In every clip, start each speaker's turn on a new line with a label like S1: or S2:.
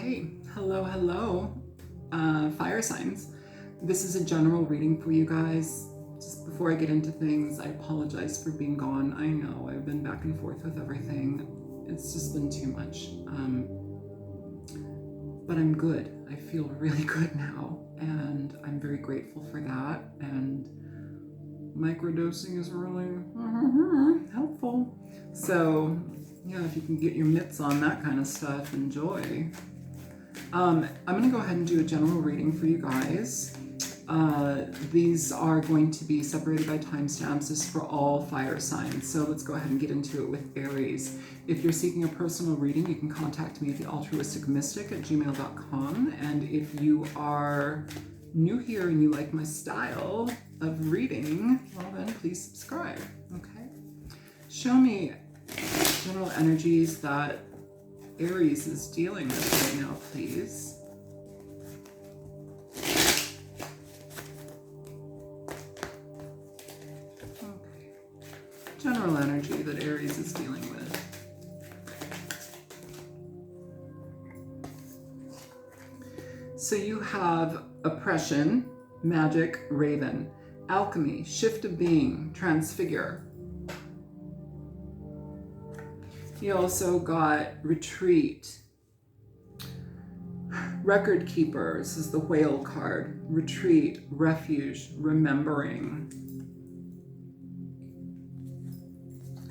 S1: Okay, hello, fire signs. This is a general reading for you guys. Just before I get into things, I apologize for being gone. I know I've been back and forth with everything. It's just been too much. But I'm good. I feel really good now, and I'm very grateful for that. And microdosing is really helpful. So, yeah, if you can get your mitts on that kind of stuff, enjoy. I'm going to go ahead and do a general reading for you guys. These are going to be separated by timestamps. This is for all fire signs. So let's go ahead and get into it with Aries. If you're seeking a personal reading, you can contact me at thealtruisticmystic@gmail.com. And if you are new here and you like my style of reading, well then please subscribe. Okay. Show me general energies that Aries is dealing with right now, please. Okay. General energy that Aries is dealing with. So you have oppression, magic, raven, alchemy, shift of being, transfigure. You also got retreat, record keeper. This is the whale card. Retreat, refuge, remembering.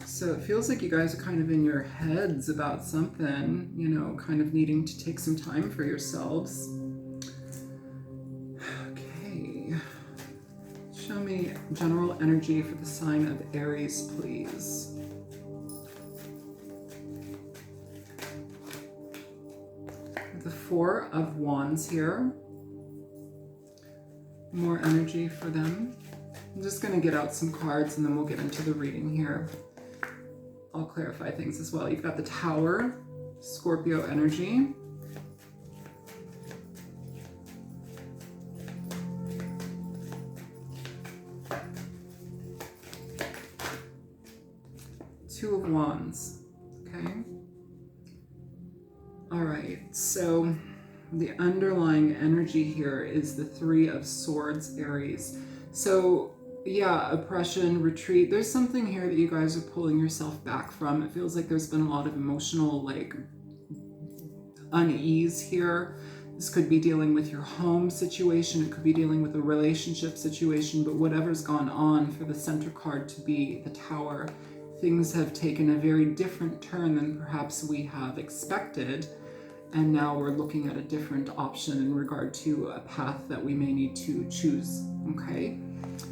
S1: So it feels like you guys are kind of in your heads about something, you know, kind of needing to take some time for yourselves. Okay. Show me general energy for the sign of Aries, please. The Four of Wands here. More energy for them. I'm just going to get out some cards and then we'll get into the reading here. I'll clarify things as well. You've got the Tower, Scorpio energy. Two of Wands. Okay. All right, so the underlying energy here is the Three of Swords, Aries. So yeah, oppression, retreat. There's something here that you guys are pulling yourself back from. It feels like there's been a lot of emotional unease here. This could be dealing with your home situation. It could be dealing with a relationship situation, but whatever's gone on for the center card to be the Tower, things have taken a very different turn than perhaps we have expected. And now we're looking at a different option in regard to a path that we may need to choose, okay?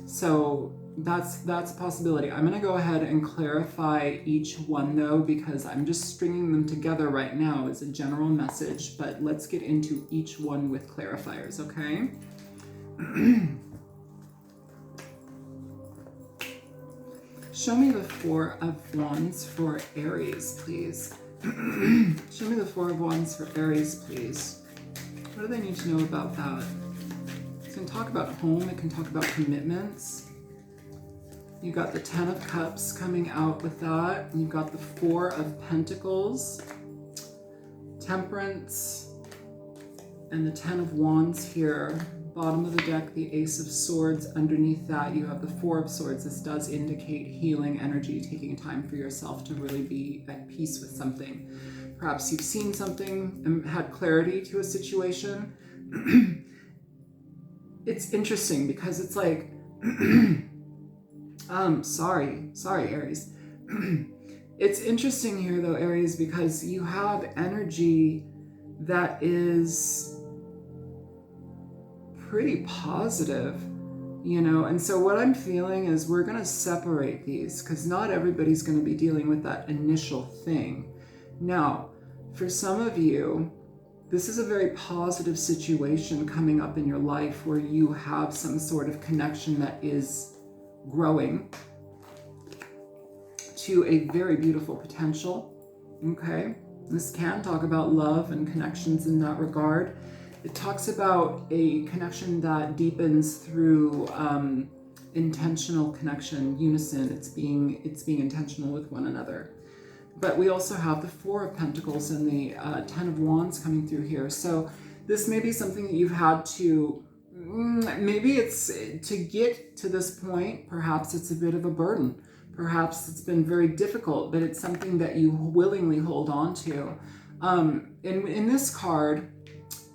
S1: So that's a possibility. I'm gonna go ahead and clarify each one though, because I'm just stringing them together right now as a general message, but let's get into each one with clarifiers, okay? Show me the Four of Wands for Aries, please. Show me the Four of Wands for Aries, please. What do they need to know about that? It can talk about home. It can talk about commitments. You got the Ten of Cups coming out with that. You've got the Four of Pentacles, Temperance, and the Ten of Wands here. Bottom of the deck, the Ace of Swords. Underneath that, you have the Four of Swords. This does indicate healing energy, taking time for yourself to really be at peace with something. Perhaps you've seen something and had clarity to a situation. It's interesting because it's like, sorry, Aries. It's interesting here though, Aries, because you have energy that is pretty positive, you know, and so what I'm feeling is we're going to separate these because not everybody's going to be dealing with that initial thing. Now, for some of you, this is a very positive situation coming up in your life where you have some sort of connection that is growing to a very beautiful potential, okay? This can talk about love and connections in that regard. It talks about a connection that deepens through intentional connection, unison. It's being intentional with one another. But we also have the Four of Pentacles and the Ten of Wands coming through here. So this may be something that you've had to, maybe it's to get to this point, perhaps it's a bit of a burden. Perhaps it's been very difficult, but it's something that you willingly hold on to. In this card,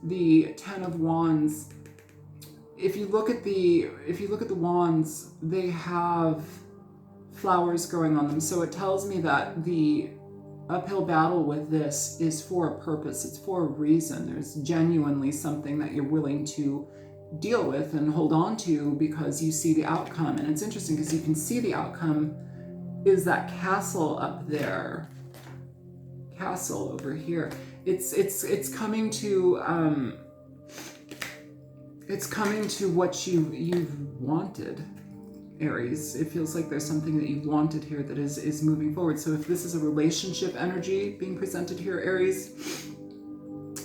S1: the Ten of Wands, if you look at the wands, they have flowers growing on them. So it tells me that the uphill battle with this is for a purpose. It's for a reason. There's genuinely something that you're willing to deal with and hold on to because you see the outcome. And it's interesting because you can see the outcome is that castle up there. Castle over here. It's coming to it's coming to what you've wanted, Aries. It feels like there's something that you've wanted here that is moving forward. So if this is a relationship energy being presented here, Aries,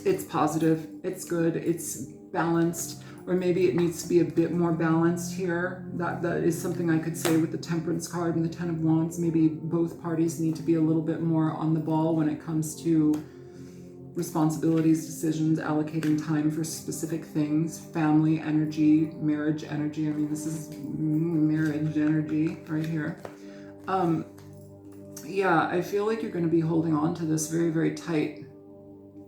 S1: it's positive, it's good, it's balanced, or maybe it needs to be a bit more balanced here. That is something I could say with the Temperance card and the Ten of Wands. Maybe both parties need to be a little bit more on the ball when it comes to responsibilities, decisions, allocating time for specific things, family energy, marriage energy. I mean, this is marriage energy right here. Yeah, I feel like you're going to be holding on to this very, very tight,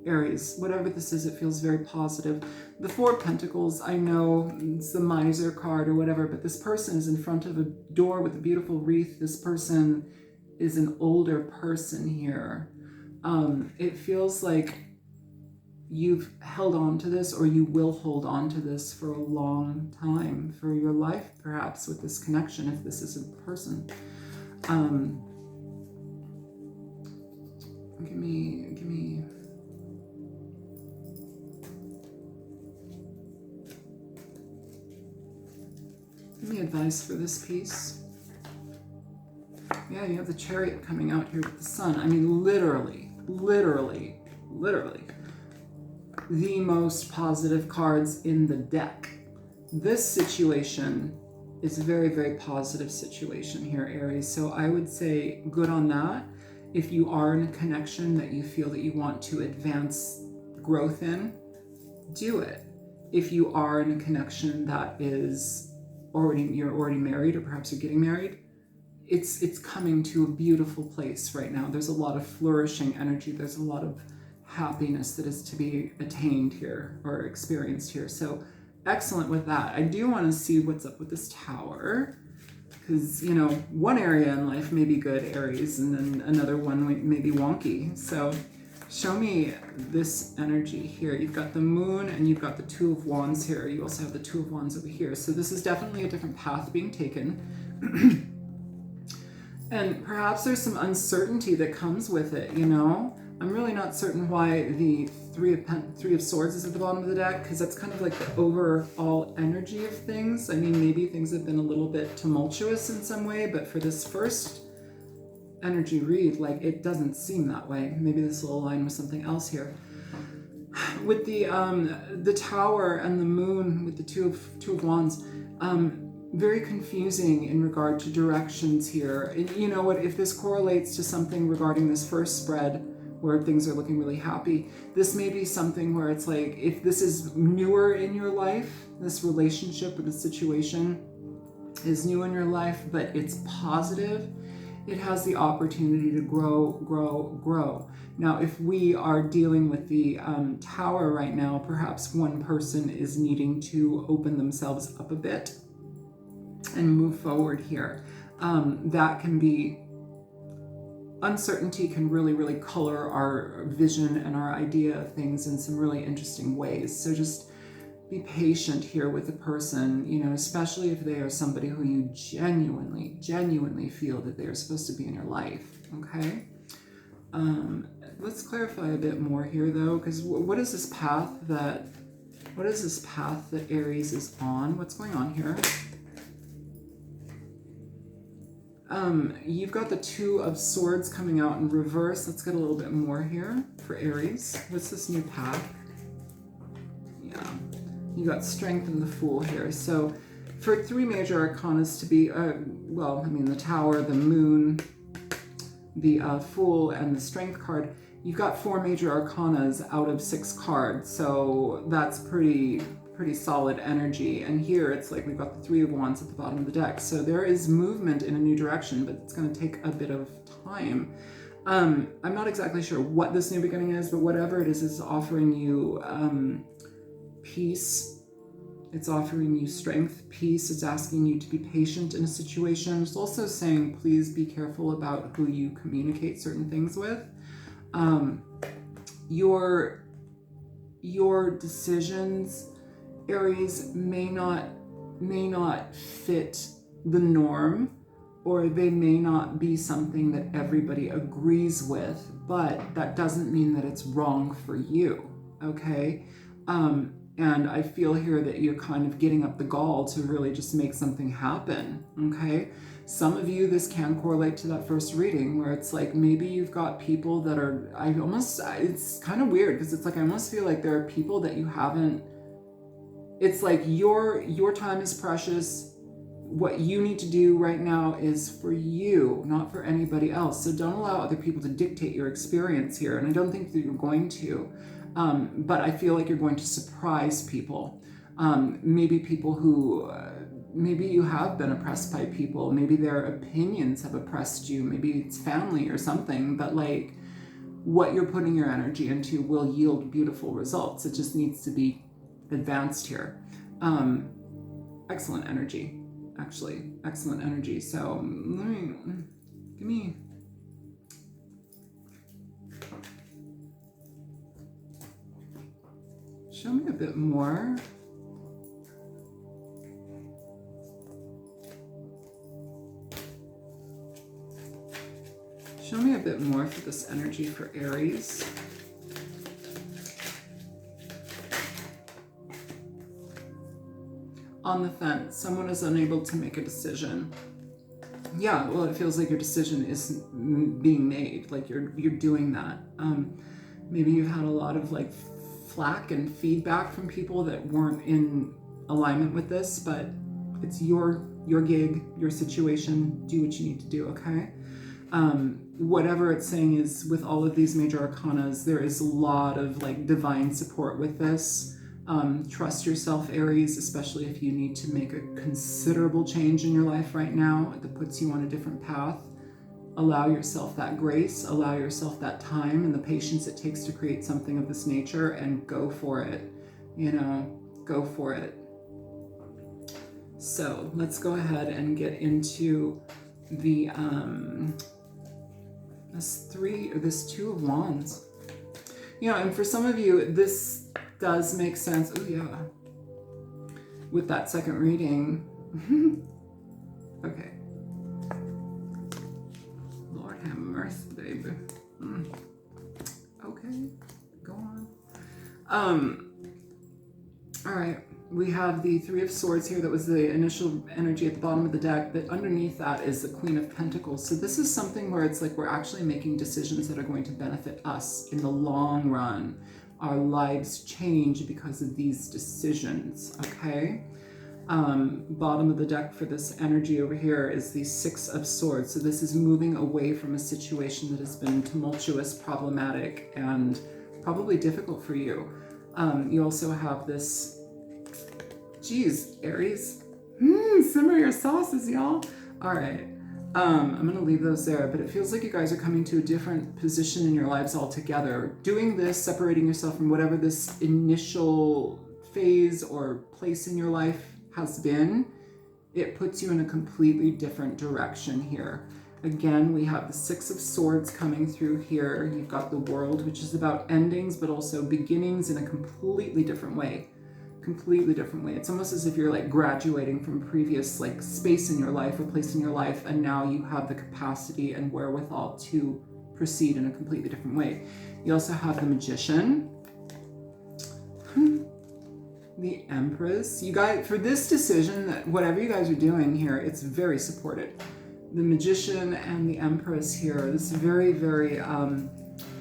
S1: Aries. Whatever this is, it feels very positive. The Four of Pentacles, I know it's the Miser card or whatever, but this person is in front of a door with a beautiful wreath. This person is an older person here. It feels like you've held on to this, or you will hold on to this for a long time, for your life, perhaps, with this connection, if this is a person. Give me advice for this piece. Yeah, you have the Chariot coming out here with the Sun. I mean, literally, the most positive cards in the deck. This situation is a very, very positive situation here, Aries. So I would say good on that. If you are in a connection that you feel that you want to advance growth in, do it. If you are in a connection that is you're already married, or perhaps you're getting married, it's coming to a beautiful place right now. There's a lot of flourishing energy. There's a lot of happiness that is to be attained here or experienced here. So excellent with that. I do want to see what's up with this Tower, because, you know, one area in life may be good, Aries, and then another one may be wonky. So show me this energy here. You've got the Moon and you've got the Two of Wands here. You also have the Two of Wands over here. So this is definitely a different path being taken. And perhaps there's some uncertainty that comes with it, you know? I'm really not certain why the Three of Swords is at the bottom of the deck, because that's kind of like the overall energy of things. I mean, maybe things have been a little bit tumultuous in some way, but for this first energy read, like, it doesn't seem that way. Maybe this will align with something else here. With the Tower and the Moon with the Two of Wands, very confusing in regard to directions here. And you know what, if this correlates to something regarding this first spread where things are looking really happy, this may be something where it's like, if this is newer in your life, this relationship or the situation is new in your life, but it's positive, it has the opportunity to grow. Now, if we are dealing with the Tower right now, perhaps one person is needing to open themselves up a bit and move forward here. That can be, uncertainty can really, really color our vision and our idea of things in some really interesting ways. So just be patient here with the person, you know, especially if they are somebody who you genuinely feel that they are supposed to be in your life, okay? Let's clarify a bit more here, though, because what is this path that Aries is on? What's going on here? You've got the Two of Swords coming out in reverse. Let's get a little bit more here for Aries. What's this new path? Yeah, you got Strength and the Fool here. So for three major arcanas to be, well, I mean, the Tower, the Moon, the Fool and the Strength card, you've got 4 major arcanas out of 6 cards, so that's pretty solid energy. And here it's like we've got the 3 of Wands at the bottom of the deck, so there is movement in a new direction, but it's going to take a bit of time. I'm not exactly sure what this new beginning is, but whatever it is offering you peace. It's offering you strength, peace. It's asking you to be patient in a situation. It's also saying, please be careful about who you communicate certain things with. Your decisions, Aries, may not fit the norm, or they may not be something that everybody agrees with, but that doesn't mean that it's wrong for you, okay? And I feel here that you're kind of getting up the gall to really just make something happen, okay? Some of you, this can correlate to that first reading where it's like maybe you've got people that are, it's kind of weird because it's like I almost feel like there are people that you haven't, it's like your time is precious. What you need to do right now is for you, not for anybody else. So don't allow other people to dictate your experience here. And I don't think that you're going to. But I feel like you're going to surprise people. Maybe people who, maybe you have been oppressed by people. Maybe their opinions have oppressed you. Maybe it's family or something. But like what you're putting your energy into will yield beautiful results. It just needs to be advanced here. Excellent energy. Actually, excellent energy. So show me a bit more. Show me a bit more for this energy for Aries. On the fence, someone is unable to make a decision. Yeah, well, it feels like your decision is being made, like you're doing that. Maybe you've had a lot of like flack and feedback from people that weren't in alignment with this, but it's your gig, your situation. Do what you need to do, okay? Whatever it's saying is with all of these major arcanas, there is a lot of like divine support with this. Trust yourself, Aries, especially if you need to make a considerable change in your life right now that puts you on a different path. Allow yourself that grace, allow yourself that time and the patience it takes to create something of this nature, and go for it, go for it. So let's go ahead and get into the, this 2 of Wands. And for some of you, this does make sense. Oh yeah, with that second reading. Okay. Lord have mercy, baby. Okay, go on. All right, we have the 3 of Swords here. That was the initial energy at the bottom of the deck, but underneath that is the Queen of Pentacles. So this is something where it's like we're actually making decisions that are going to benefit us in the long run. Our lives change because of these decisions, okay? Bottom of the deck for this energy over here is the 6 of Swords. So this is moving away from a situation that has been tumultuous, problematic, and probably difficult for you. You also have this, geez, Aries, simmer your sauces, y'all. All right. I'm going to leave those there, but it feels like you guys are coming to a different position in your lives altogether. Doing this, separating yourself from whatever this initial phase or place in your life has been, it puts you in a completely different direction here. Again, we have the 6 of Swords coming through here. You've got the World, which is about endings, but also beginnings in a completely different way. Completely different way. It's almost as if you're like graduating from previous like space in your life or place in your life, and now you have the capacity and wherewithal to proceed in a completely different way. You also have the Magician, the Empress. You guys, for this decision, that whatever you guys are doing here, it's very supported. The Magician and the Empress here, this very, very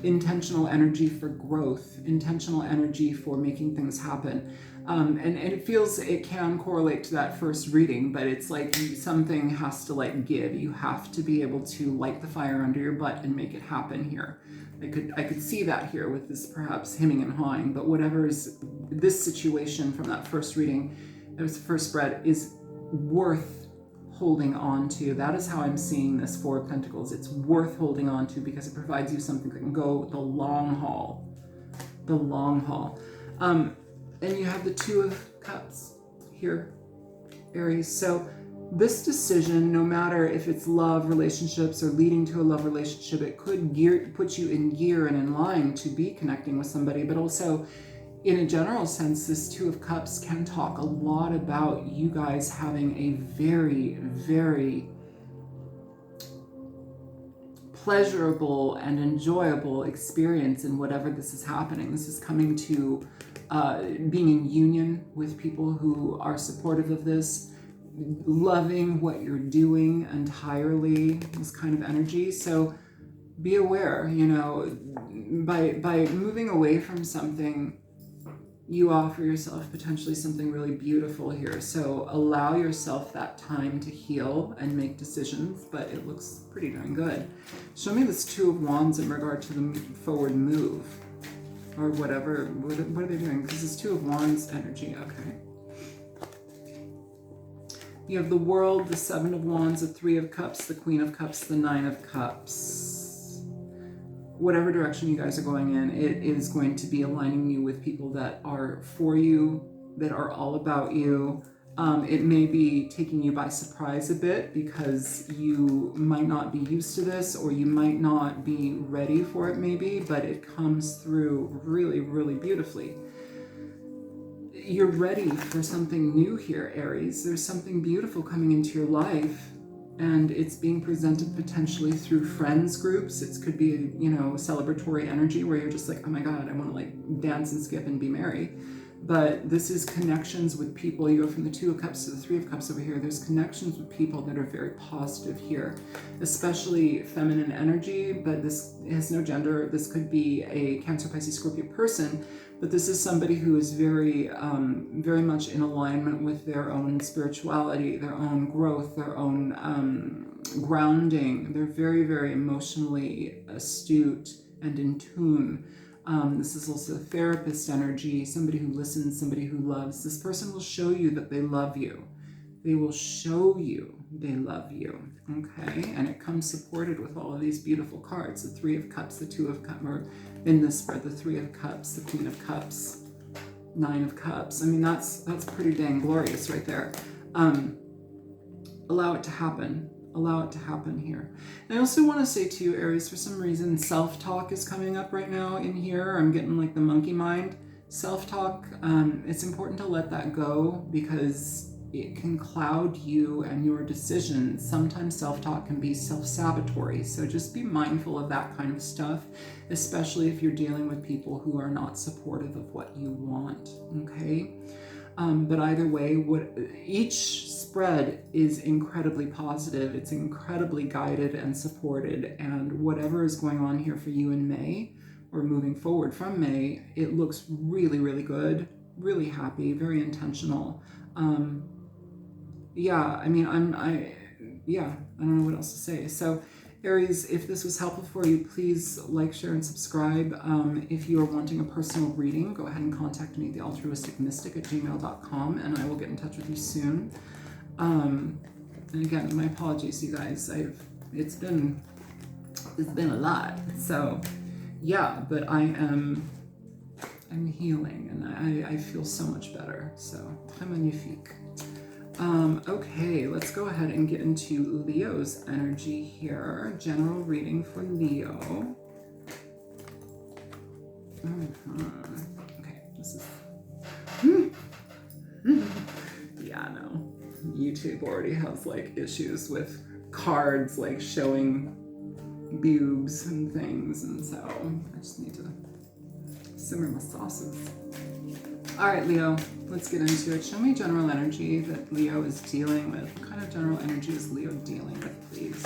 S1: intentional energy for growth, intentional energy for making things happen. And it feels, it can correlate to that first reading, but it's like something has to like give. You have to be able to light the fire under your butt and make it happen here. I could see that here with this perhaps hemming and hawing, but whatever is this situation from that first reading, that was the first spread, is worth holding on to. That is how I'm seeing this Four of Pentacles. It's worth holding on to because it provides you something that can go the long haul. The long haul. And you have the Two of Cups here, Aries. So this decision, no matter if it's love, relationships, or leading to a love relationship, it could put you in gear and in line to be connecting with somebody. But also, in a general sense, this Two of Cups can talk a lot about you guys having a very, very pleasurable and enjoyable experience in whatever this is happening. This is coming to being in union with people who are supportive of this, loving what you're doing entirely, this kind of energy. So be aware, you know, by moving away from something, you offer yourself potentially something really beautiful here. So allow yourself that time to heal and make decisions, but it looks pretty darn good. Show me this Two of Wands in regard to the forward move or whatever. What are they doing? Because it's Two of Wands energy. Okay. You have the World, the Seven of Wands, the Three of Cups, the Queen of Cups, the Nine of Cups. Whatever direction you guys are going in, it is going to be aligning you with people that are for you, that are all about you. It may be taking you by surprise a bit because you might not be used to this, or you might not be ready for it maybe, but it comes through really, really beautifully. You're ready for something new here, Aries. There's something beautiful coming into your life, and it's being presented potentially through friends groups. It could be, you know, celebratory energy where you're just like, oh my God, I want to like dance and skip and be merry. But this is connections with people. You go from the Two of Cups to the Three of Cups over here. There's connections with people that are very positive here, especially feminine energy, but this has no gender. This could be a Cancer, Pisces, Scorpio person, but this is somebody who is very, very much in alignment with their own spirituality, their own growth, their own grounding. They're very, very emotionally astute and in tune. This is also a therapist energy, somebody who listens, somebody who loves. This person will show you that they love you. They will show you they love you, okay? And it comes supported with all of these beautiful cards, the Three of Cups, the Two of Cups, or in this spread, the Three of Cups, the Queen of Cups, Nine of Cups. I mean, that's pretty dang glorious right there. Allow it to happen. Allow it to happen here. And I also want to say to you, Aries, for some reason, self-talk is coming up right now in here. I'm getting like the monkey mind. Self-talk, it's important to let that go because it can cloud you and your decisions. Sometimes self-talk can be self-sabotatory. So just be mindful of that kind of stuff, especially if you're dealing with people who are not supportive of what you want, okay? But either way, each spread is incredibly positive. It's incredibly guided and supported. And whatever is going on here for you in May, or moving forward from May, it looks really, really good, really happy, very intentional. Yeah, I mean, I don't know what else to say. So Aries, if this was helpful for you, please like, share, and subscribe. If you are wanting a personal reading, go ahead and contact me, thealtruisticmystic@gmail.com, and I will get in touch with you soon. And again, my apologies, you guys. It's been a lot. So yeah, but I'm healing, and I feel so much better. So très magnifique. Okay, let's go ahead and get into Leo's energy here. General reading for Leo. Okay, this is... yeah, no. YouTube already has like issues with cards like showing boobs and things, and so I just need to simmer my sauces. All right, Leo, let's get into it. Show me general energy that Leo is dealing with. What kind of general energy is Leo dealing with, please?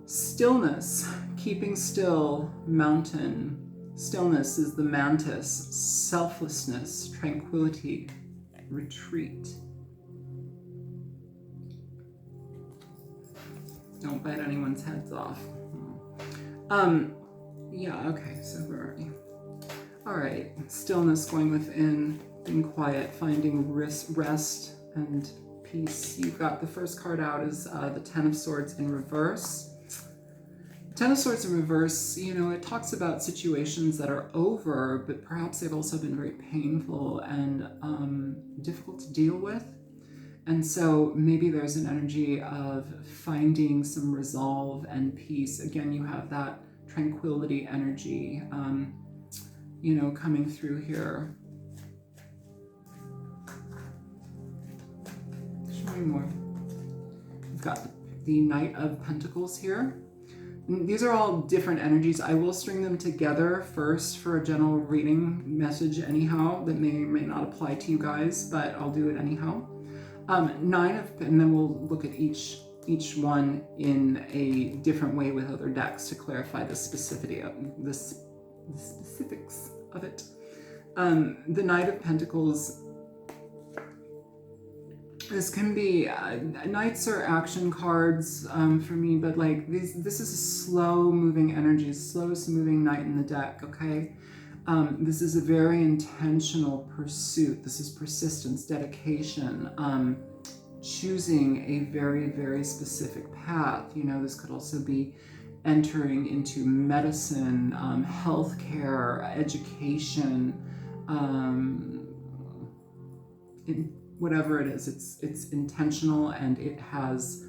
S1: Stillness. keeping still, mountain. Stillness is the mantis. Selflessness, tranquility, retreat. Don't bite anyone's heads off. Yeah, okay, so where are we? All right, stillness, going within, being quiet, finding rest and peace. You've got the first card out is the Ten of Swords in reverse. Ten of Swords in reverse, you know, it talks about situations that are over, but perhaps they've also been very painful and difficult to deal with. And so maybe there's an energy of finding some resolve and peace. Again, you have that tranquility energy, you know, coming through here. Show me more. We've got the Knight of Pentacles here. And these are all different energies. I will string them together first for a general reading message anyhow that may or may not apply to you guys, but I'll do it anyhow. And then we'll look at each one in a different way with other decks to clarify the specificity of the specifics of it. The Knight of Pentacles. This can be knights are action cards for me, but like this is a slow moving energy, slowest moving knight in the deck. Okay. This is a very intentional pursuit. This is persistence, dedication, choosing a very, very specific path. You know, this could also be entering into medicine, healthcare, education, whatever it is. It's intentional, and it has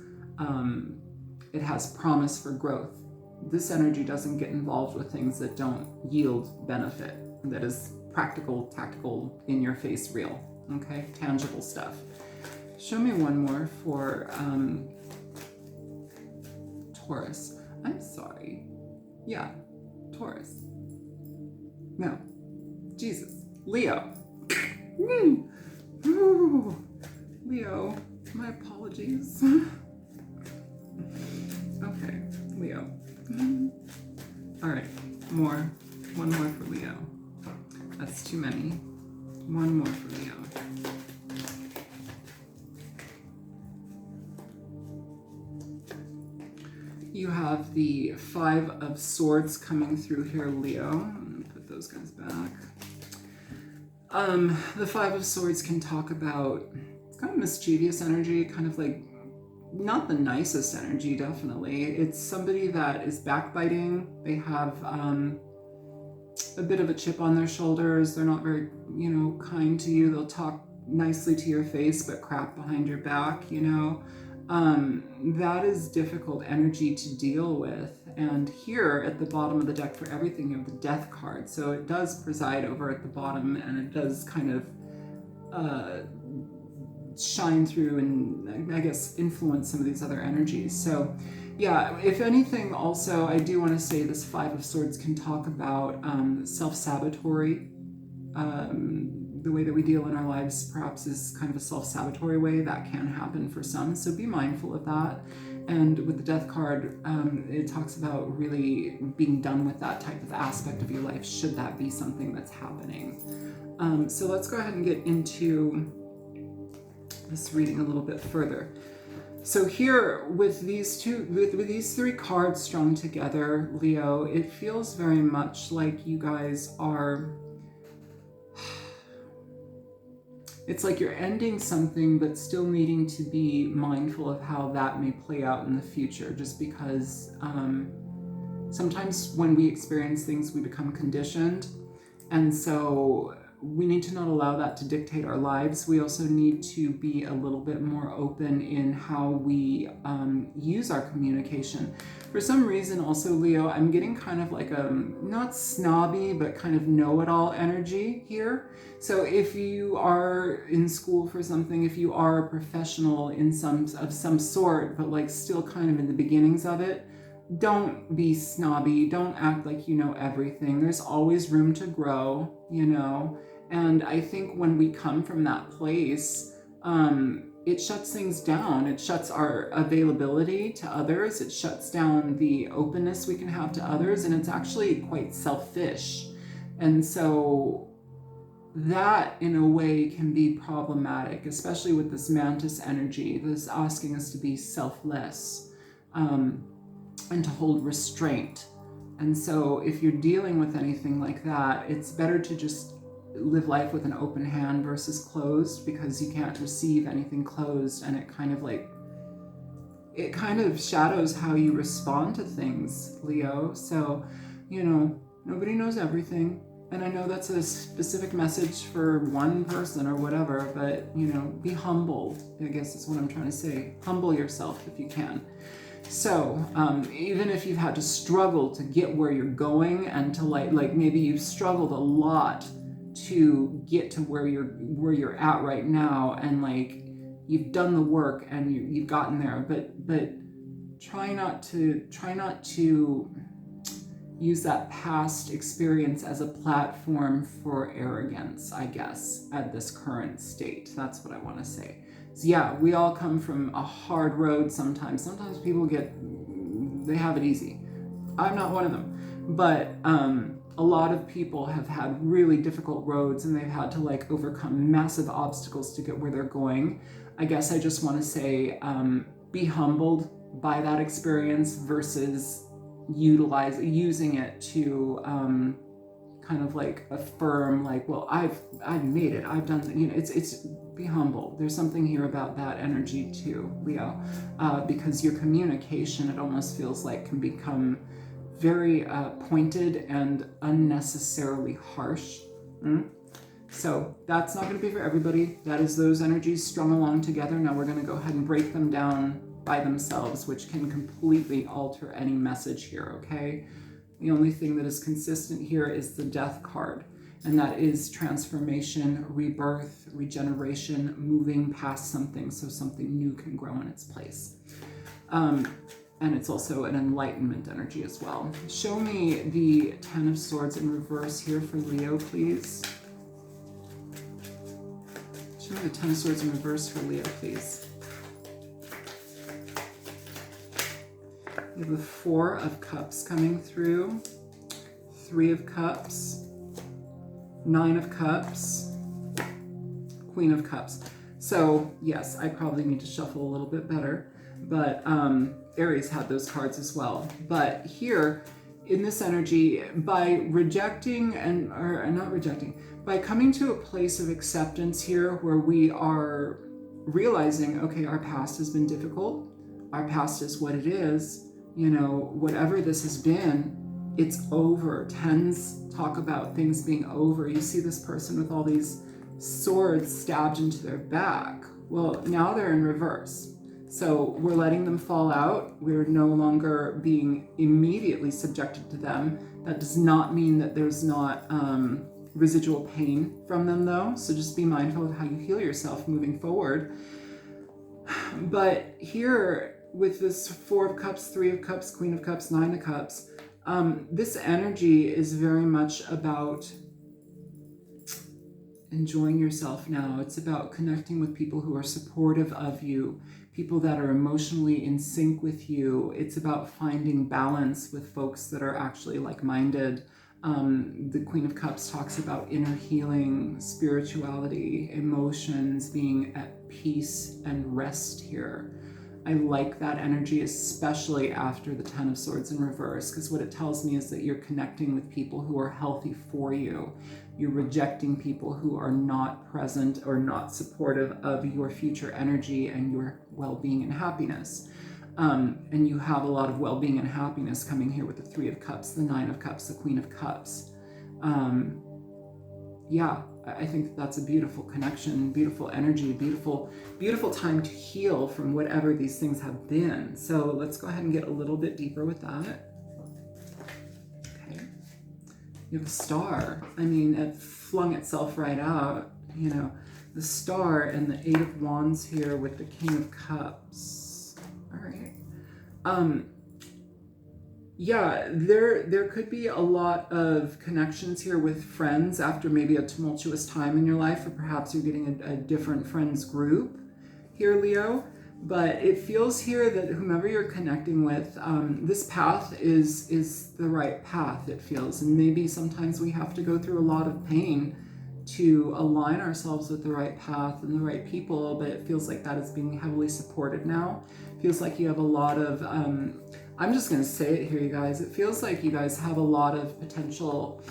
S1: promise for growth. This energy doesn't get involved with things that don't yield benefit, that is practical, tactical, in your face, real, okay? Tangible stuff. Show me one more for Taurus. I'm sorry. Yeah, Taurus. No, Jesus. Leo. Ooh. Leo, my apologies. Okay, Leo. All right, one more for Leo. That's too many. One more for Leo. You have the Five of Swords coming through here, Leo. I'm gonna put those guys back. The Five of Swords can talk about, it's kind of mischievous energy, kind of like not the nicest energy, definitely. It's somebody that is backbiting. They have a bit of a chip on their shoulders. They're not very, you know, kind to you. They'll talk nicely to your face, but crap behind your back, you know. That is difficult energy to deal with. And here at the bottom of the deck for everything, you have the Death card. So it does preside over at the bottom, and it does kind of shine through and I guess influence some of these other energies. So yeah, if anything, also I do want to say this Five of Swords can talk about self-sabotatory. The way that we deal in our lives perhaps is kind of a self-sabotatory way that can happen for some, so be mindful of that. And with the Death card, it talks about really being done with that type of aspect of your life, should that be something that's happening. So let's go ahead and get into this reading a little bit further. So here with these with these three cards strung together, Leo, it feels very much like you guys are, it's like you're ending something but still needing to be mindful of how that may play out in the future, just because sometimes when we experience things we become conditioned, and so we need to not allow that to dictate our lives. We also need to be a little bit more open in how we use our communication. For some reason also, Leo, I'm getting kind of like a, not snobby, but kind of know-it-all energy here. So if you are in school for something, if you are a professional in some sort, but like still kind of in the beginnings of it, don't be snobby. Don't act like you know everything. There's always room to grow, you know? And I think when we come from that place, it shuts things down. It shuts our availability to others. It shuts down the openness we can have to others, and it's actually quite selfish. And so that in a way can be problematic, especially with this mantis energy, this asking us to be selfless, and to hold restraint. And so if you're dealing with anything like that, it's better to just live life with an open hand versus closed, because you can't receive anything closed, and it kind of shadows how you respond to things, Leo. So, nobody knows everything. And I know that's a specific message for one person or whatever, but, be humble, I guess is what I'm trying to say. Humble yourself if you can. So, even if you've had to struggle to get where you're going, and to like maybe you've struggled a lot to get to where you're at right now, and like you've done the work and you've gotten there, but try not to use that past experience as a platform for arrogance, I guess, at this current state. That's what I want to say. So yeah, we all come from a hard road sometimes. Sometimes people they have it easy. I'm not one of them. But a lot of people have had really difficult roads, and they've had to like overcome massive obstacles to get where they're going. I guess I just want to say, be humbled by that experience versus using it to kind of like affirm, like, well, I've made it, I've done, it's be humble. There's something here about that energy too, Leo, because your communication, it almost feels like, can become very pointed and unnecessarily harsh. So that's not going to be for everybody. That is those energies strung along together. Now we're going to go ahead and break them down by themselves, which can completely alter any message here, okay? The only thing that is consistent here is the Death card, and that is transformation, rebirth, regeneration, moving past something so something new can grow in its place. And it's also an enlightenment energy as well. Show me the Ten of Swords in reverse here for Leo, please. Show me the Ten of Swords in reverse for Leo, please. We have the Four of Cups coming through, Three of Cups, Nine of Cups, Queen of Cups. So yes, I probably need to shuffle a little bit better, but Aries had those cards as well. But here in this energy, by by coming to a place of acceptance here, where we are realizing, okay, our past has been difficult, our past is what it is, whatever this has been, it's over. Tens talk about things being over. You see this person with all these swords stabbed into their back. Well, now they're in reverse. So we're letting them fall out. We're no longer being immediately subjected to them. That does not mean that there's not residual pain from them, though. So just be mindful of how you heal yourself moving forward. But here, with this Four of Cups, Three of Cups, Queen of Cups, Nine of Cups, this energy is very much about enjoying yourself now. It's about connecting with people who are supportive of you, people that are emotionally in sync with you. It's about finding balance with folks that are actually like-minded. The Queen of Cups talks about inner healing, spirituality, emotions, being at peace and rest here. I like that energy, especially after the Ten of Swords in reverse, because what it tells me is that you're connecting with people who are healthy for you. You're rejecting people who are not present or not supportive of your future energy and your well-being and happiness. And you have a lot of well-being and happiness coming here with the Three of Cups, the Nine of Cups, the Queen of Cups. Yeah, I think that's a beautiful connection, beautiful energy, beautiful time to heal from whatever these things have been. So let's go ahead and get a little bit deeper with that. Okay. You have a star. I mean, it flung itself right out, the star and the Eight of Wands here with the King of Cups. All right. Yeah, there could be a lot of connections here with friends after maybe a tumultuous time in your life, or perhaps you're getting a different friends group here, Leo. But it feels here that whomever you're connecting with, this path is the right path, it feels. And maybe sometimes we have to go through a lot of pain to align ourselves with the right path and the right people, but it feels like that is being heavily supported now. It feels like you have a lot of, I'm just going to say it here, you guys. It feels like you guys have a lot of potential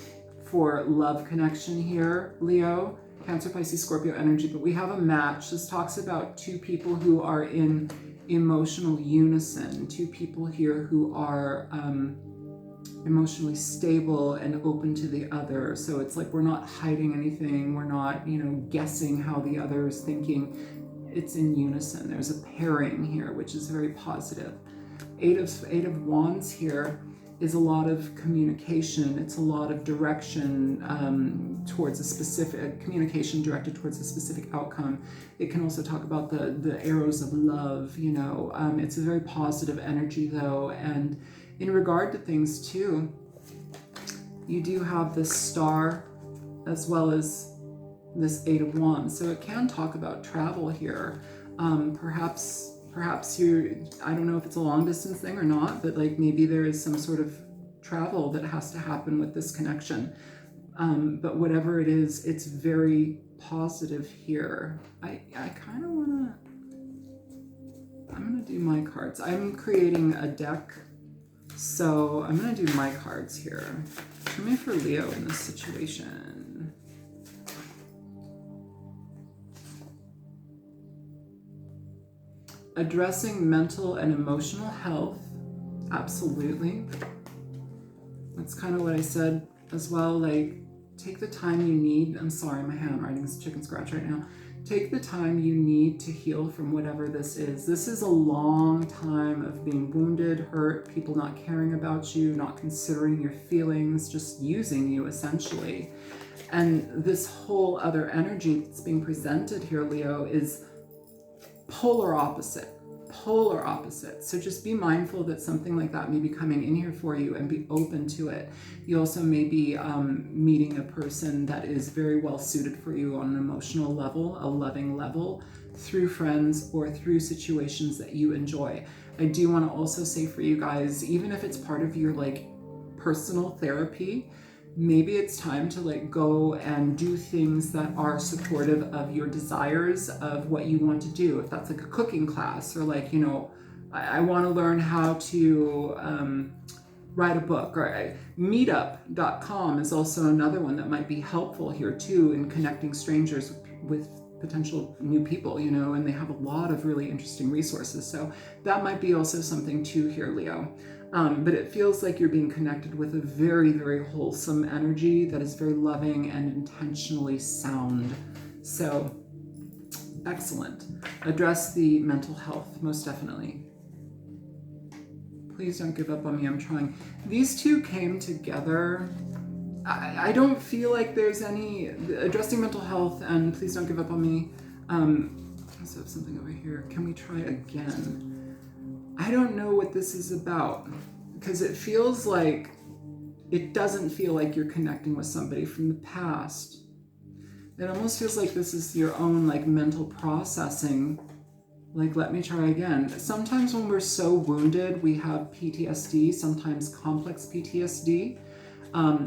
S1: for love connection here, Leo. Cancer, Pisces, Scorpio energy, but we have a match. This talks about two people who are in emotional unison, two people here who are emotionally stable and open to the other. So it's like we're not hiding anything. We're not, guessing how the other is thinking. It's in unison. There's a pairing here, which is very positive. Eight of Wands here is a lot of communication. It's a lot of direction towards a specific communication directed towards a specific outcome. It can also talk about the arrows of love. It's a very positive energy though. And in regard to things too, you do have this star as well as this Eight of Wands. So it can talk about travel here. Perhaps I don't know if it's a long distance thing or not, but like maybe there is some sort of travel that has to happen with this connection. But whatever it is, it's very positive here. I kind of I'm gonna do my cards. I'm creating a deck, so I'm gonna do my cards here. For me, for Leo in this situation. Addressing mental and emotional health, absolutely. That's kind of what I said as well, like take the time you need. I'm sorry, my handwriting is chicken scratch right now. Take the time you need to heal from whatever this is. This is a long time of being wounded, hurt, people not caring about you, not considering your feelings, just using you essentially. And this whole other energy that's being presented here, Leo, is polar opposite. So just be mindful that something like that may be coming in here for you and be open to it. You also may be meeting a person that is very well suited for you on an emotional level, a loving level, through friends or through situations that you enjoy. I do want to also say for you guys, even if it's part of your like personal therapy, maybe it's time to like go and do things that are supportive of your desires of what you want to do. If that's like a cooking class or like, I want to learn how to write a book, or meetup.com is also another one that might be helpful here too in connecting strangers with potential new people, and they have a lot of really interesting resources. So that might be also something too here, Leo. But it feels like you're being connected with a very, very wholesome energy that is very loving and intentionally sound. So, excellent. Address the mental health, most definitely. Please don't give up on me, I'm trying. These two came together. I don't feel like there's any, addressing mental health and please don't give up on me. I also have something over here. Can we try again? I don't know what this is about, because it feels like, it doesn't feel like you're connecting with somebody from the past. It almost feels like this is your own like mental processing. Like, let me try again. Sometimes when we're so wounded, we have PTSD, sometimes complex PTSD.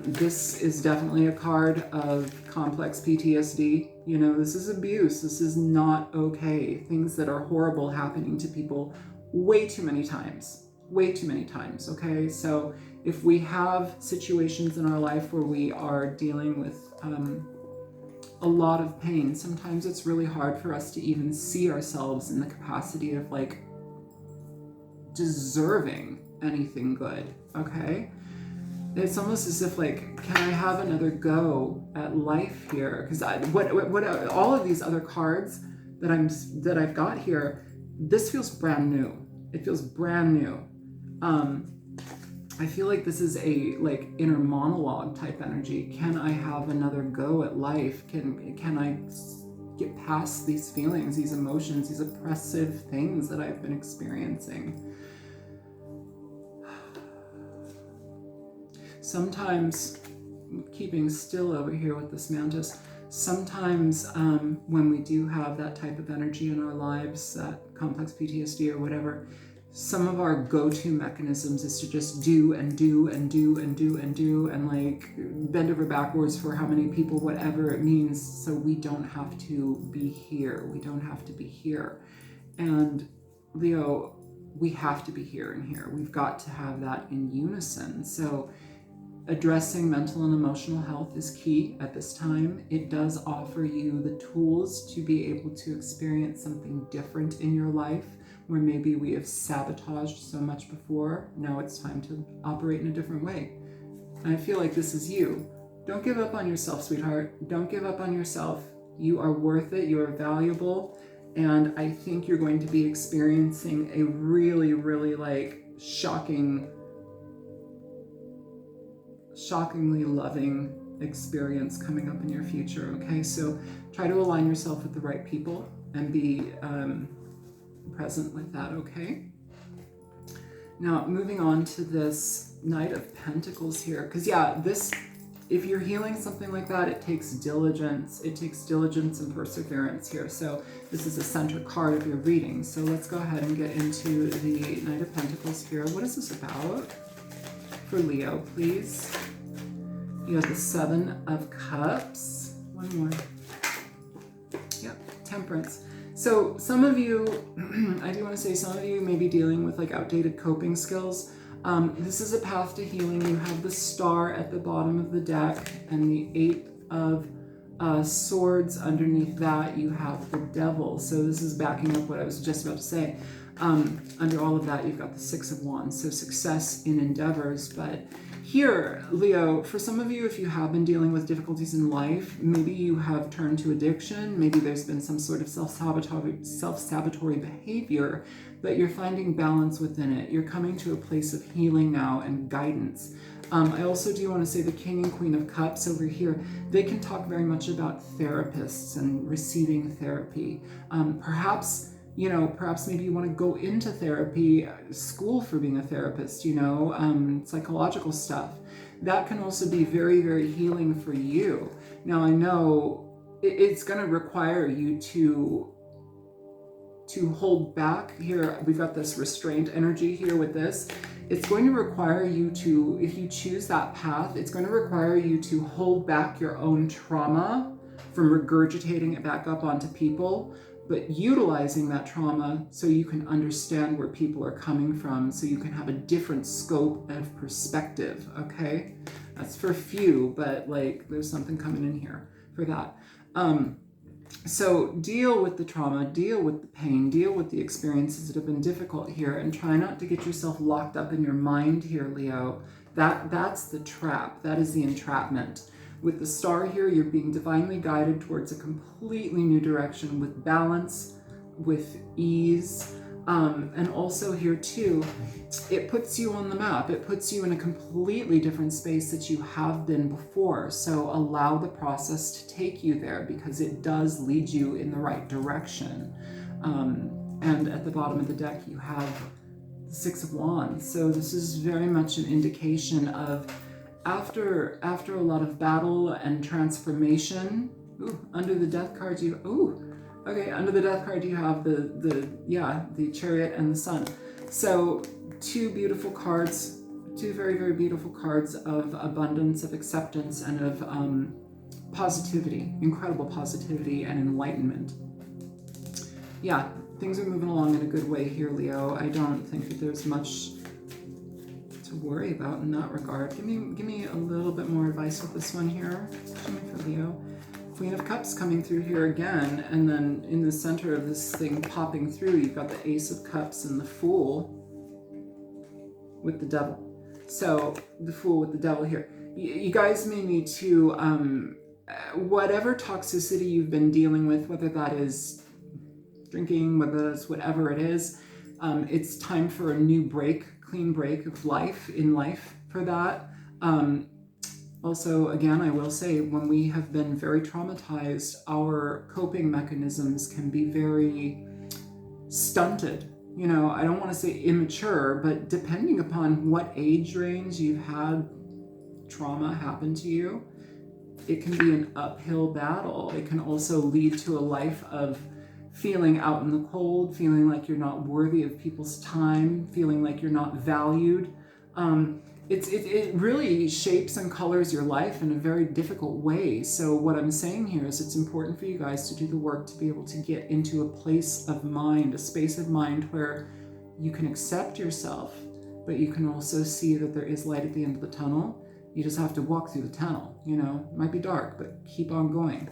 S1: This is definitely a card of complex PTSD. This is abuse. This is not okay. Things that are horrible happening to people way too many times, okay? So if we have situations in our life where we are dealing with a lot of pain, sometimes it's really hard for us to even see ourselves in the capacity of like deserving anything good, okay? It's almost as if like, can I have another go at life here? Because what all of these other cards that I've got here, this feels brand new. It feels brand new. I feel like this is a like inner monologue type energy. Can I have another go at life? Can I get past these feelings, these emotions, these oppressive things that I've been experiencing? Sometimes, keeping still over here with this mantis, Sometimes when we do have that type of energy in our lives, that complex PTSD or whatever, some of our go-to mechanisms is to just do and do and do and do and do and like bend over backwards for how many people, whatever it means, so we don't have to be here. We don't have to be here. And Leo, we have to be here and here. We've got to have that in unison. So addressing mental and emotional health is key at this time. It does offer you the tools to be able to experience something different in your life, where maybe we have sabotaged so much before. Now it's time to operate in a different way. And I feel like this is you. Don't give up on yourself, sweetheart. Don't give up on yourself. You are worth it. You are valuable. And I think you're going to be experiencing a really, really like shocking shockingly loving experience coming up in your future, okay? So try to align yourself with the right people and be present with that, okay? Now, moving on to this Knight of Pentacles here, because yeah, this, if you're healing something like that, it takes diligence. It takes diligence and perseverance here. So this is a center card of your reading. So let's go ahead and get into the Knight of Pentacles here. What is this about for Leo, please? You have the Seven of Cups. One more. Yep, Temperance. So some of you, I do want to say some of you may be dealing with like outdated coping skills. This is a path to healing. You have the Star at the bottom of the deck and the Eight of Swords underneath that. You have the Devil. So this is backing up what I was just about to say. Under all of that, you've got the Six of Wands. So success in endeavors. But here, Leo, for some of you, if you have been dealing with difficulties in life, maybe you have turned to addiction, maybe there's been some sort of self-sabotatory behavior, but you're finding balance within it. You're coming to a place of healing now and guidance. I also do want to say the King and Queen of Cups over here, they can talk very much about therapists and receiving therapy. Perhaps maybe you want to go into therapy, school for being a therapist, psychological stuff. That can also be very, very healing for you. Now, I know it's going to require you to hold back here. We've got this restraint energy here with this. It's going to require you to, if you choose that path, it's going to require you to hold back your own trauma from regurgitating it back up onto people, but utilizing that trauma so you can understand where people are coming from, so you can have a different scope of perspective, okay? That's for few, but like there's something coming in here for that. So deal with the trauma, deal with the pain, deal with the experiences that have been difficult here, and try not to get yourself locked up in your mind here, Leo. That's the trap. That is the entrapment. With the Star here, you're being divinely guided towards a completely new direction with balance, with ease, and also here too, it puts you on the map. It puts you in a completely different space that you have been before. So allow the process to take you there, because it does lead you in the right direction. And at the bottom of the deck, you have the Six of Wands. So this is very much an indication of after a lot of battle and transformation. Under the Death card under the Death card you have the Chariot and the Sun. So two beautiful cards, two very, very beautiful cards of abundance, of acceptance, and of positivity, incredible positivity and enlightenment. Yeah, things are moving along in a good way here, Leo. I don't think that there's much to worry about in that regard. Give me a little bit more advice with this one here. Show me for Leo. Queen of Cups coming through here again, and then in the center of this thing popping through, you've got the Ace of Cups and the Fool with the Devil. So the Fool with the Devil here. You guys may need to, whatever toxicity you've been dealing with, whether that is drinking, whether that's whatever it is, it's time for a new break, clean break of life for that. Also, again, I will say, when we have been very traumatized, our coping mechanisms can be very stunted. I don't want to say immature, but depending upon what age range you've had trauma happen to you, it can be an uphill battle. It can also lead to a life of feeling out in the cold, feeling like you're not worthy of people's time, feeling like you're not valued. It really shapes and colors your life in a very difficult way. So what I'm saying here is it's important for you guys to do the work to be able to get into a place of mind, a space of mind where you can accept yourself, but you can also see that there is light at the end of the tunnel. You just have to walk through the tunnel, you know, it might be dark, but keep on going.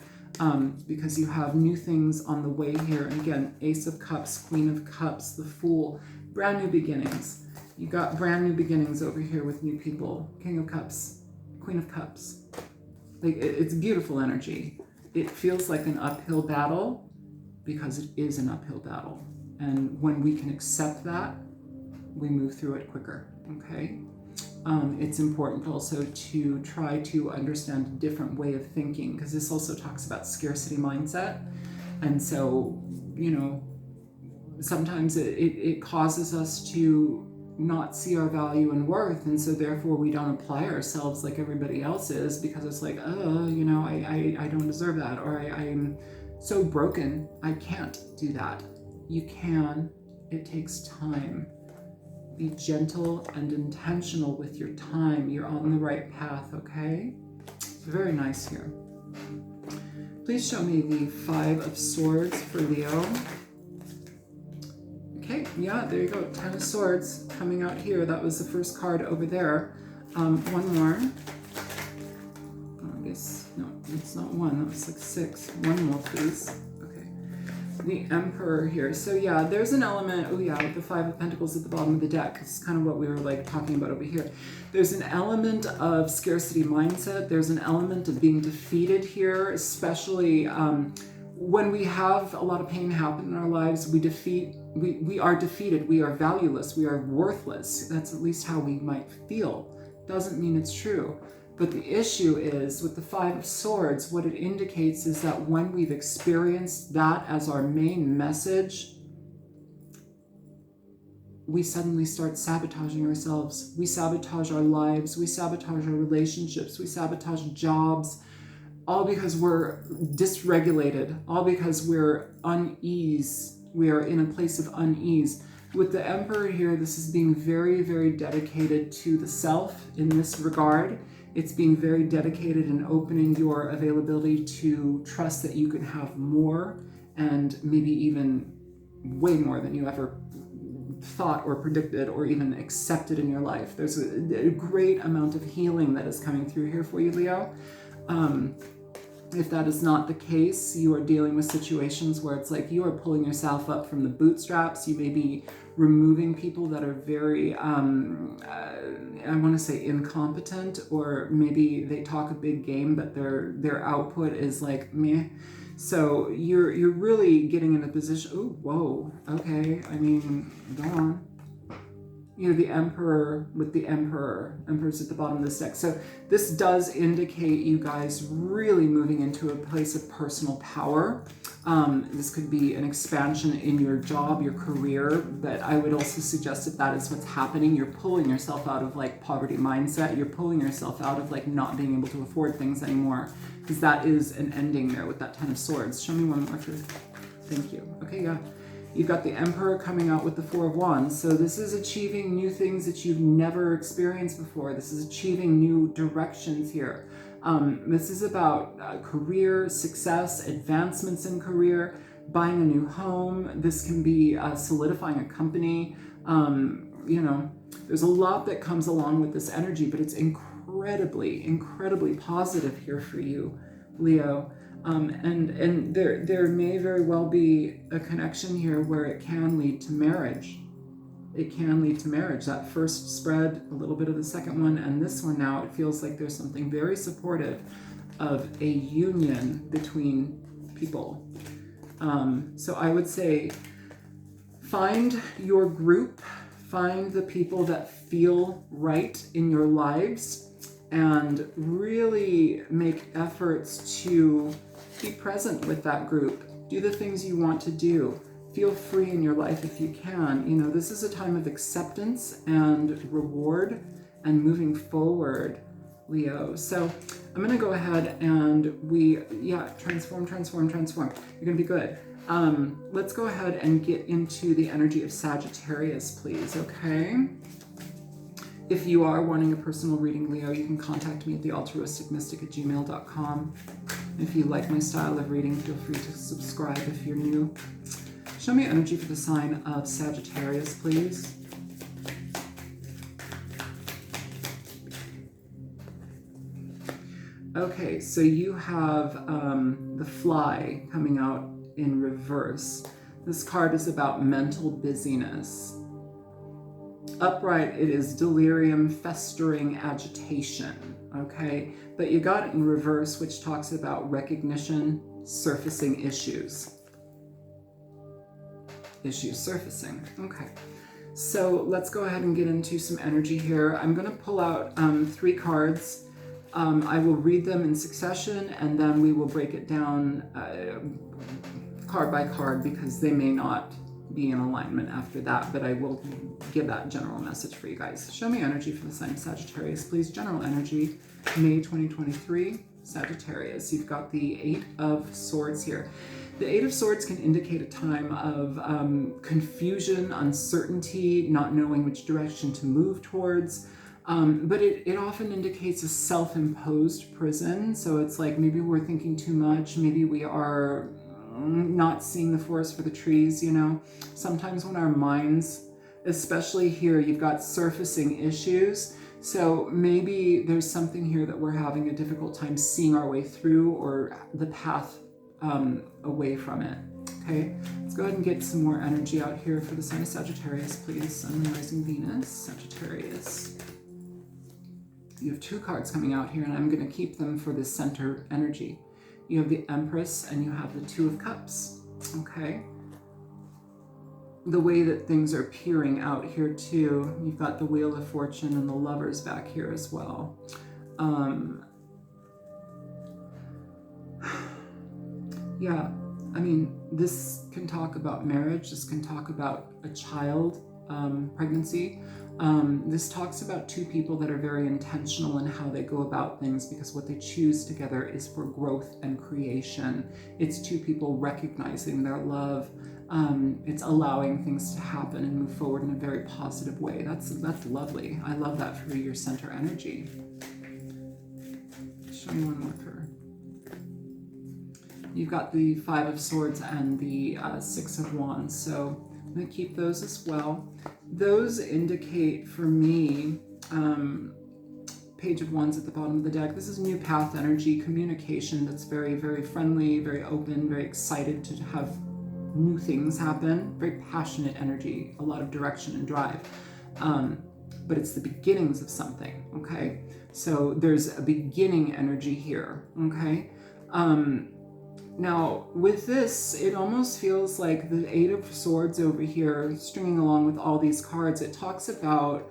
S1: Because you have new things on the way here. And again, Ace of Cups, Queen of Cups, the Fool, brand new beginnings. You got brand new beginnings over here with new people. King of Cups, Queen of Cups. Like, it's beautiful energy. It feels like an uphill battle because it is an uphill battle. And when we can accept that, we move through it quicker, okay? It's important also to try to understand a different way of thinking, because this also talks about scarcity mindset. And so, you know, sometimes it causes us to not see our value and worth, and so therefore we don't apply ourselves like everybody else is, because it's like, oh, you know, I don't deserve that, or I'm so broken, I can't do that. You can. It takes time. Be gentle and intentional with your time. You're on the right path, okay? Very nice here. Please show me the Five of Swords for Leo. Okay, yeah, there you go. 10 of Swords coming out here. That was the first card over there. One more. Oh, I guess, no, it's not one. That was like 6. One more, please. The Emperor here. So yeah, there's an element, oh yeah, with the Five of Pentacles at the bottom of the deck. It's kind of what we were like talking about over here. There's an element of scarcity mindset. There's an element of being defeated here, especially when we have a lot of pain happen in our lives. We are defeated. We are valueless. We are worthless. That's at least how we might feel. Doesn't mean it's true. But the issue is, with the Five of Swords, what it indicates is that when we've experienced that as our main message, we suddenly start sabotaging ourselves. We sabotage our lives. We sabotage our relationships. We sabotage jobs, all because we're dysregulated, all because we're unease. We are in a place of unease. With the Emperor here, this is being very, very dedicated to the self in this regard. It's being very dedicated in opening your availability to trust that you can have more, and maybe even way more than you ever thought or predicted or even accepted in your life. There's a great amount of healing that is coming through here for you, Leo. If that is not the case, you are dealing with situations where it's like you are pulling yourself up from the bootstraps. You may be removing people that are very, I want to say incompetent, or maybe they talk a big game, but their output is like meh. So you're really getting in a position, oh, whoa, okay, I mean, go on. You know, the Emperor with the Emperor's at the bottom of this deck. So this does indicate you guys really moving into a place of personal power. This could be an expansion in your job, your career, but I would also suggest if that is what's happening, you're pulling yourself out of like poverty mindset. You're pulling yourself out of like not being able to afford things anymore, because that is an ending there with that 10 of Swords. Show me one more, truth. Thank you. Okay, yeah. You've got the Emperor coming out with the Four of Wands. So this is achieving new things that you've never experienced before. This is achieving new directions here. This is about career success, advancements in career, buying a new home. This can be solidifying a company. You know, there's a lot that comes along with this energy, but it's incredibly, incredibly positive here for you, Leo. And there may very well be a connection here where it can lead to marriage. It can lead to marriage. That first spread, a little bit of the second one, and this one now, it feels like there's something very supportive of a union between people. So I would say find your group, find the people that feel right in your lives, and really make efforts to be present with that group. Do the things you want to do. Feel free in your life if you can. You know, this is a time of acceptance and reward and moving forward, Leo. So I'm going to go ahead and transform. You're going to be good. Let's go ahead and get into the energy of Sagittarius, please, okay? If you are wanting a personal reading, Leo, you can contact me at thealtruisticmystic@gmail.com. If you like my style of reading, feel free to subscribe if you're new. Show me energy for the sign of Sagittarius, please. Okay, so you have the Fly coming out in reverse. This card is about mental busyness. Upright, it is delirium, festering, agitation, okay? But you got it in reverse, which talks about recognition, surfacing issues. Issues surfacing, okay. So let's go ahead and get into some energy here. I'm gonna pull out 3 cards. I will read them in succession, and then we will break it down card by card because they may not be in alignment after that, but I will give that general message for you guys. Show me energy for the sign of Sagittarius, please. General energy, May 2023, Sagittarius. You've got the 8 of Swords here. The 8 of Swords can indicate a time of confusion, uncertainty, not knowing which direction to move towards. But it often indicates a self-imposed prison. So it's like maybe we're thinking too much. Maybe we are not seeing the forest for the trees, you know. Sometimes when our minds, especially here, you've got surfacing issues. So maybe there's something here that we're having a difficult time seeing our way through, or the path away from it. Okay, let's go ahead and get some more energy out here for the sign of Sagittarius, please. Sun and rising Venus, Sagittarius. You have 2 cards coming out here, and I'm going to keep them for the center energy. You have the Empress and you have the 2 of Cups, okay? The way that things are peering out here too, you've got the Wheel of Fortune and the Lovers back here as well. Yeah, I mean, this can talk about marriage, this can talk about a child, pregnancy. This talks about 2 people that are very intentional in how they go about things, because what they choose together is for growth and creation. It's 2 people recognizing their love. It's allowing things to happen and move forward in a very positive way. That's lovely. I love that for your center energy. Show me one more for. You've got the 5 of Swords and the 6 of Wands, so I'm going to keep those as well. Those indicate for me, Page of Wands at the bottom of the deck. This is new path energy, communication that's very, very friendly, very open, very excited to have new things happen. Very passionate energy, a lot of direction and drive. But it's the beginnings of something, okay? So there's a beginning energy here, okay? Now, with this, it almost feels like the 8 of Swords over here, stringing along with all these cards, it talks about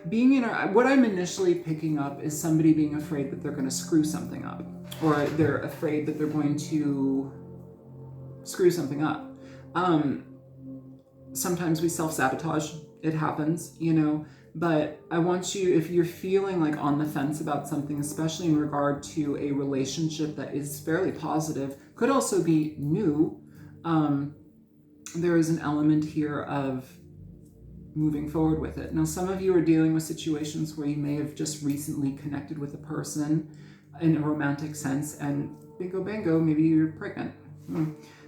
S1: being in what I'm initially picking up is somebody being afraid that they're going to screw something up, or they're afraid that they're going to screw something up. Sometimes we self-sabotage. It happens, you know. But I want you, if you're feeling like on the fence about something, especially in regard to a relationship that is fairly positive, could also be new, there is an element here of moving forward with it. Now, some of you are dealing with situations where you may have just recently connected with a person in a romantic sense, and bingo bango, maybe you're pregnant.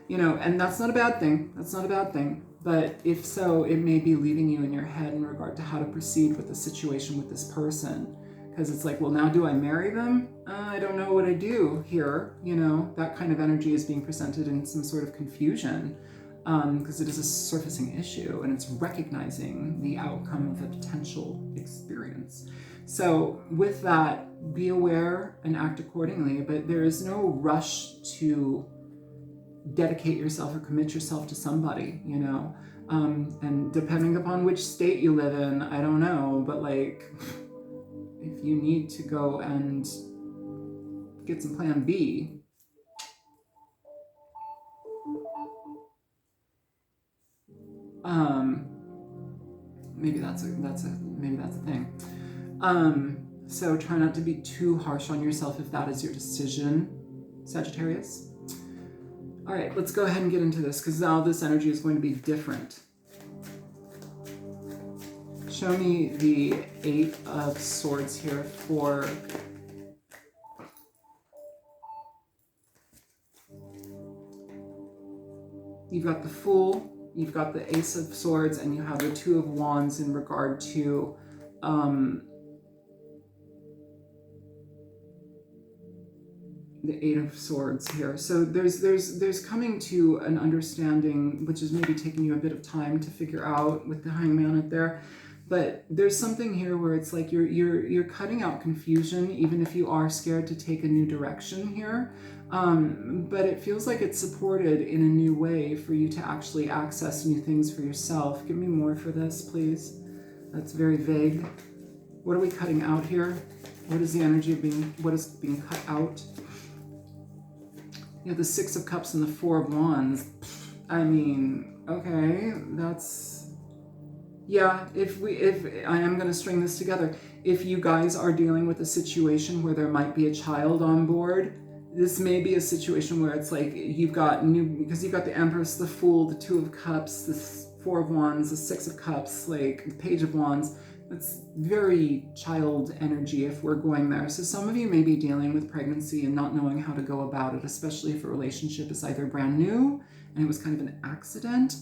S1: You know, and that's not a bad thing. That's not a bad thing. But if so, it may be leaving you in your head in regard to how to proceed with the situation with this person. Because it's like, well, now do I marry them? I don't know what I do here. You know, that kind of energy is being presented in some sort of confusion, because it is a surfacing issue, and it's recognizing the outcome of a potential experience. So with that, be aware and act accordingly, but there is no rush to dedicate yourself or commit yourself to somebody, you know. And depending upon which state you live in, I don't know, but like, if you need to go and get some plan B, maybe that's a thing. So try not to be too harsh on yourself if that is your decision, Sagittarius. All right, let's go ahead and get into this because now this energy is going to be different. Show me the 8 of Swords here for you've got the Fool, you've got the Ace of Swords, and you have the 2 of Wands in regard to the 8 of Swords here. So there's coming to an understanding, which is maybe taking you a bit of time to figure out with the Hangman up there. But there's something here where it's like you're cutting out confusion, even if you are scared to take a new direction here. But it feels like it's supported in a new way for you to actually access new things for yourself. Give me more for this, please. That's very vague. What are we cutting out here? What is the energy of what is being cut out? You have the 6 of Cups and the 4 of Wands. I mean, okay, that's... Yeah, if I am going to string this together, if you guys are dealing with a situation where there might be a child on board, this may be a situation where it's like you've got because you've got the Empress, the Fool, the 2 of Cups, the 4 of Wands, the 6 of Cups, like the Page of Wands. It's very child energy if we're going there. So some of you may be dealing with pregnancy and not knowing how to go about it, especially if a relationship is either brand new and it was kind of an accident,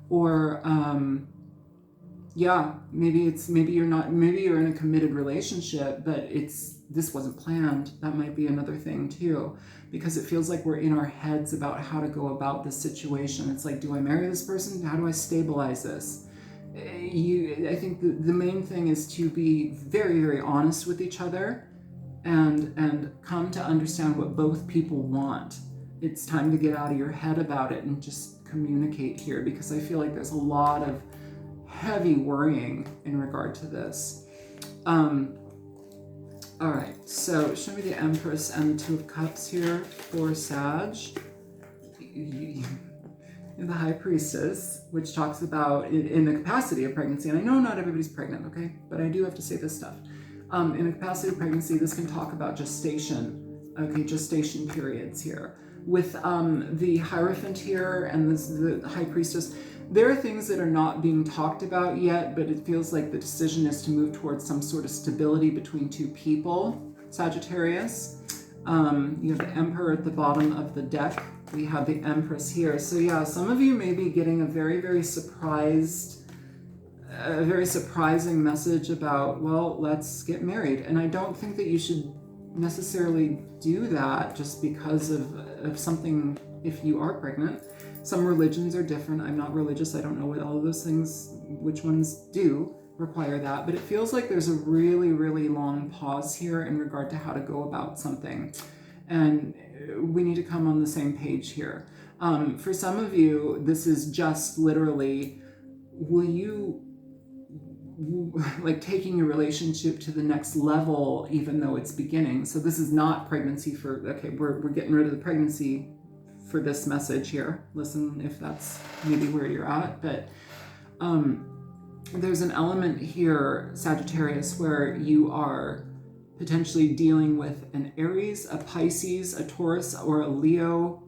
S1: or yeah, maybe you're in a committed relationship, but this wasn't planned. That might be another thing too, because it feels like we're in our heads about how to go about this situation. It's like, do I marry this person? How do I stabilize this? I think the main thing is to be very, very honest with each other and come to understand what both people want. It's time to get out of your head about it and just communicate here, because I feel like there's a lot of heavy worrying in regard to this. All right, so show me the Empress and the 2 of Cups here for Sag. The High Priestess, which talks about in the capacity of pregnancy, and I know not everybody's pregnant, okay, but I do have to say this stuff. In the capacity of pregnancy, this can talk about gestation, okay, gestation periods here. With the Hierophant here and the High Priestess, there are things that are not being talked about yet, but it feels like the decision is to move towards some sort of stability between 2 people, Sagittarius. You have the Emperor at the bottom of the deck. We have the Empress here. So yeah, some of you may be getting a very, very surprising message about, well, let's get married. And I don't think that you should necessarily do that just because of something if you are pregnant. Some religions are different. I'm not religious. I don't know what all of those things, which ones do require that. But it feels like there's a really, really long pause here in regard to how to go about something. And we need to come on the same page here. For some of you, this is just literally, will you, like, taking your relationship to the next level, even though it's beginning. So this is not pregnancy for, okay, we're getting rid of the pregnancy for this message here. Listen if that's maybe where you're at, but there's an element here, Sagittarius, where you are potentially dealing with an Aries, a Pisces, a Taurus, or a Leo.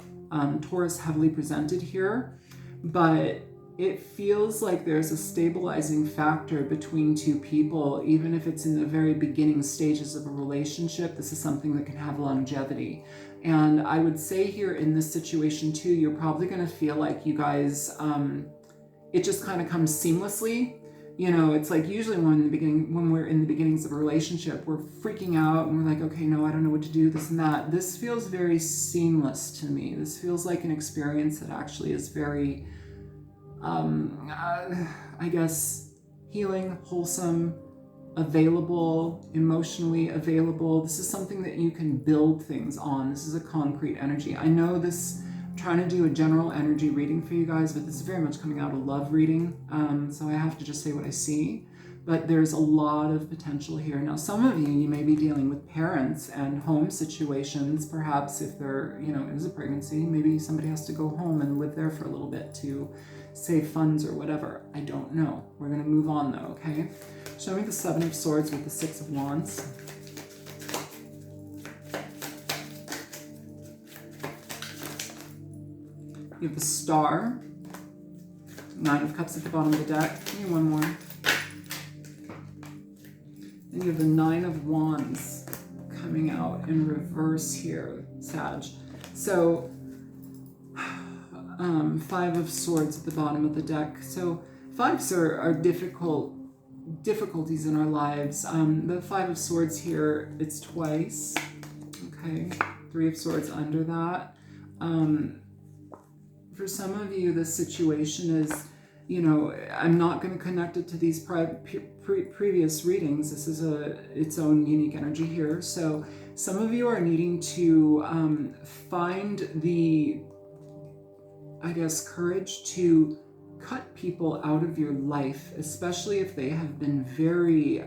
S1: Taurus heavily presented here, but it feels like there's a stabilizing factor between 2 people, even if it's in the very beginning stages of a relationship. This is something that can have longevity. And I would say here in this situation too, you're probably going to feel like you guys, it just kind of comes seamlessly. You know, it's like usually when we're in the beginnings of a relationship, we're freaking out and we're like, okay, no, I don't know what to do, this and that. This feels very seamless to me. This feels like an experience that actually is very, I guess, healing, wholesome, available, emotionally available. This is something that you can build things on. This is a concrete energy. I know this, I'm trying to do a general energy reading for you guys, but this is very much coming out of love reading. So I have to just say what I see, but there's a lot of potential here. Now, some of you may be dealing with parents and home situations. Perhaps if there, it is a pregnancy, maybe somebody has to go home and live there for a little bit to save funds or whatever. I don't know. We're going to move on though, okay? Show me the 7 of Swords with the 6 of Wands. You have the Star, Nine of Cups at the bottom of the deck. Give me one more. And you have the Nine of Wands coming out in reverse here, Sag. So, Five of Swords at the bottom of the deck. So, fives are difficulties in our lives. The Five of Swords here, it's twice. Okay, Three of Swords under that. For some of you, the situation is, you know, I'm not going to connect it to these previous readings. This is its own unique energy here. So some of you are needing to find the, I guess, courage to cut people out of your life, especially if they have been very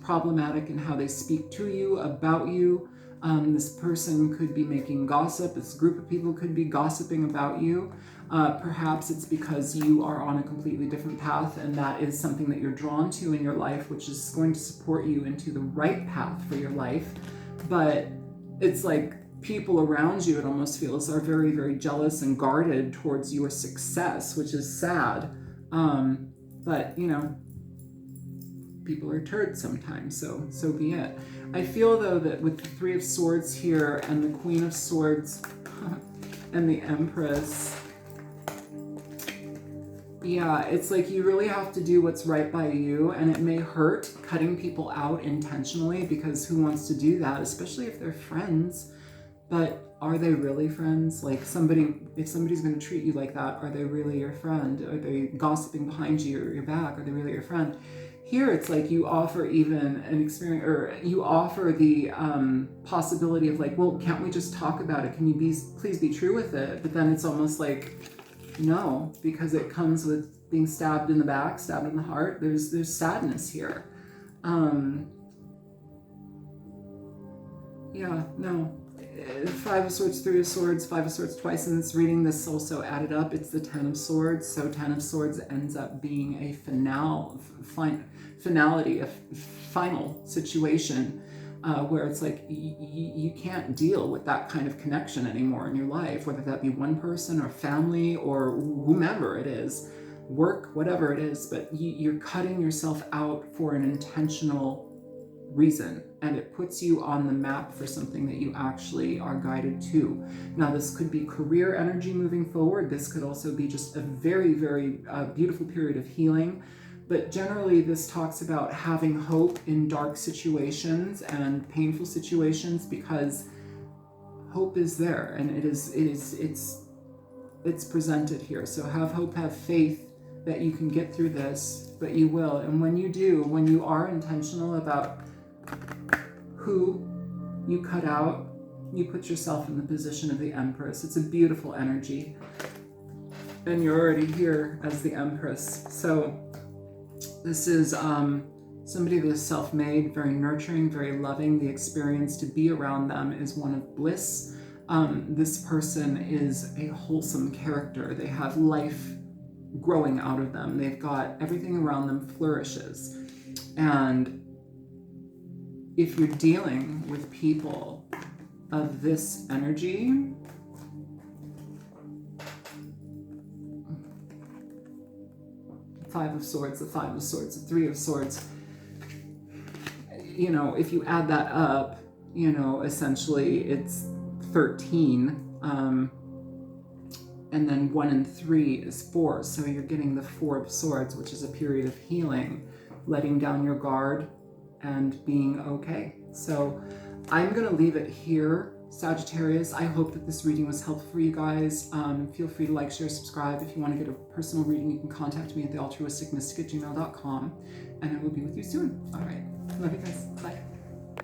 S1: problematic in how they speak to you, about you. This person could be making gossip. This group of people could be gossiping about you. Perhaps it's because you are on a completely different path, and that is something that you're drawn to in your life, which is going to support you into the right path for your life. But it's like people around you, it almost feels, are very, very jealous and guarded towards your success, which is sad. But, you know, people are turds sometimes, so be it. I feel, though, that with the Three of Swords here and the Queen of Swords and the Empress, yeah, it's like you really have to do what's right by you, and it may hurt cutting people out intentionally, because who wants to do that, especially if they're friends? But are they really friends? Like, if somebody's going to treat you like that, are they really your friend? Are they gossiping behind you or your back? Are they really your friend? Here, it's like you offer even an experience, or you offer the possibility of like, well, can't we just talk about it? Can you please be true with it? But then it's almost like, no, because it comes with being stabbed in the back, stabbed in the heart. There's sadness here. Yeah, no. Five of Swords, Three of Swords, Five of Swords twice in this reading. This also added up. It's the Ten of Swords. So Ten of Swords ends up being a finality, a final situation where it's like you can't deal with that kind of connection anymore in your life, whether that be one person or family or whomever it is, work, whatever it is, but you're cutting yourself out for an intentional reason, and it puts you on the map for something that you actually are guided to. Now, this could be career energy moving forward. This could also be just a very, very beautiful period of healing. But generally, this talks about having hope in dark situations and painful situations, because hope is there, and it's presented here. So have hope, have faith that you can get through this, but you will. And when you do, when you are intentional about who you cut out, you put yourself in the position of the Empress. It's a beautiful energy. And you're already here as the Empress. So this is somebody that is self-made, very nurturing, very loving. The experience to be around them is one of bliss. This person is a wholesome character. They have life growing out of them. They've got everything around them flourishes. And if you're dealing with people of this energy, Five of Swords, the Five of Swords, the Three of Swords, you know, if you add that up, you know, essentially it's 13, and then 1 and 3 is 4, so you're getting the Four of Swords, which is a period of healing, letting down your guard, and being okay. So I'm going to leave it here, Sagittarius. I hope that this reading was helpful for you guys. Feel free to like, share, subscribe. If you want to get a personal reading, you can contact me at thealtruisticmystic@gmail.com, and I will be with you soon. All right. Love you guys. Bye.